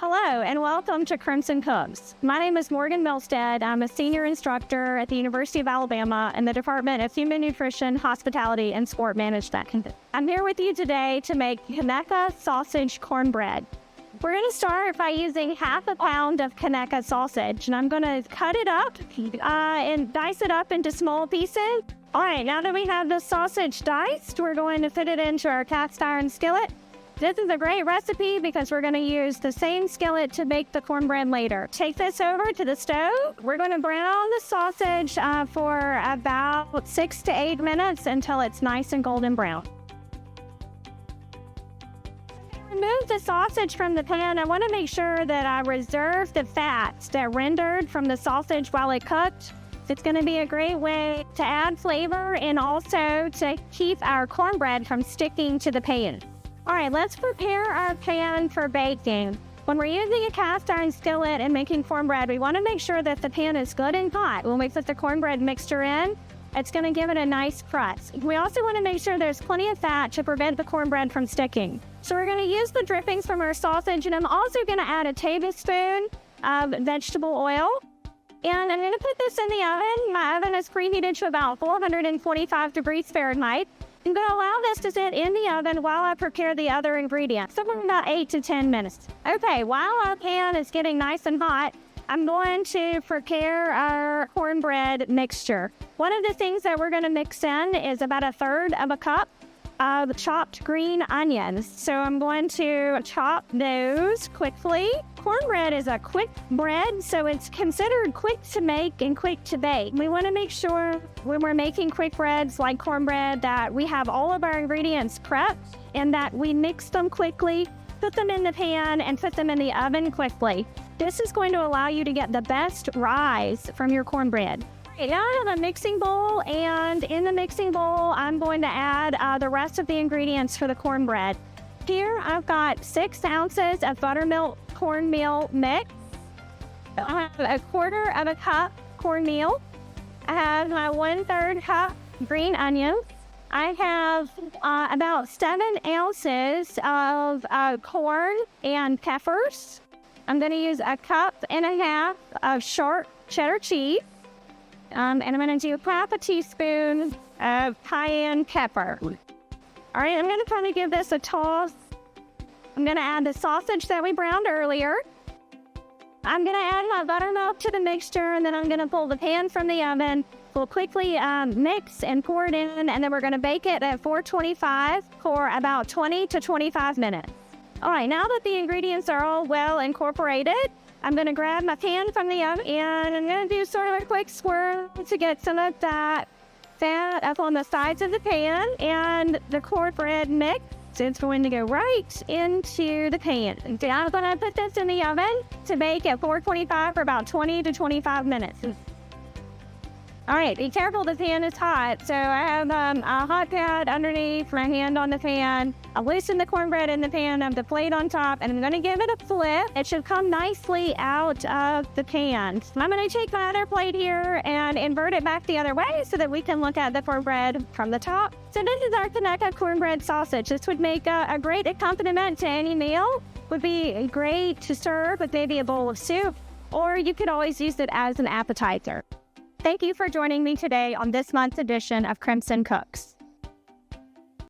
Hello and welcome to Crimson Cooks. My name is Morgan Milstead. I'm a senior instructor at the University of Alabama in the Department of Human Nutrition, Hospitality, and Sport Management. I'm here with you today to make Conecuh sausage cornbread. We're going to start by using half a pound of Conecuh sausage, and I'm going to cut it up and dice it up into small pieces. All right, now that we have the sausage diced, we're going to fit it into our cast iron skillet. This is a great recipe because we're going to use the same skillet to make the cornbread later. Take this over to the stove. We're going to brown the sausage for about 6 to 8 minutes until it's nice and golden brown. Remove the sausage from the pan. I want to make sure that I reserve the fats that rendered from the sausage while it cooked. It's going to be a great way to add flavor and also to keep our cornbread from sticking to the pan. All right, let's prepare our pan for baking. When we're using a cast iron skillet and making cornbread, we want to make sure that the pan is good and hot. When we put the cornbread mixture in, it's going to give it a nice crust. We also want to make sure there's plenty of fat to prevent the cornbread from sticking. So we're going to use the drippings from our sausage, and I'm also going to add a tablespoon of vegetable oil. And I'm going to put this in the oven. My oven is preheated to about 425 degrees Fahrenheit. I'm going to allow this to sit in the oven while I prepare the other ingredients, somewhere about 8 to 10 minutes. Okay, while our pan is getting nice and hot, I'm going to prepare our cornbread mixture. One of the things that we're going to mix in is about 1/3 of a cup of chopped green onions. So I'm going to chop those quickly. Cornbread is a quick bread, so it's considered quick to make and quick to bake. We want to make sure when we're making quick breads like cornbread that we have all of our ingredients prepped and that we mix them quickly, put them in the pan, and put them in the oven quickly. This is going to allow you to get the best rise from your cornbread. Okay, now I have a mixing bowl, and in the mixing bowl, I'm going to add the rest of the ingredients for the cornbread. Here, I've got 6 ounces of buttermilk cornmeal mix. I have 1/4 of a cup cornmeal. I have my 1/3 cup green onions. I have about 7 ounces of corn and peppers. I'm going to use 1.5 cups of sharp cheddar cheese. And I'm going to do 1/2 teaspoon of cayenne pepper. All right, I'm going to kind of give this a toss. I'm going to add the sausage that we browned earlier. I'm going to add my buttermilk to the mixture, and then I'm going to pull the pan from the oven. We'll quickly mix and pour it in, and then we're going to bake it at 425 for about 20 to 25 minutes. All right, now that the ingredients are all well incorporated, I'm going to grab my pan from the oven, and I'm going to do sort of a quick swirl to get some of that fat up on the sides of the pan, and the cornbread mix is going to go right into the pan. And I'm going to put this in the oven to bake at 425 for about 20 to 25 minutes. All right, be careful, the pan is hot. So I have a hot pad underneath, my hand on the pan. I'll loosen the cornbread in the pan, I have the plate on top, and I'm going to give it a flip. It should come nicely out of the pan. I'm going to take my other plate here and invert it back the other way so that we can look at the cornbread from the top. So this is our Conecuh cornbread sausage. This would make a great accompaniment to any meal. Would be great to serve with maybe a bowl of soup, or you could always use it as an appetizer. Thank you for joining me today on this month's edition of Crimson Cooks.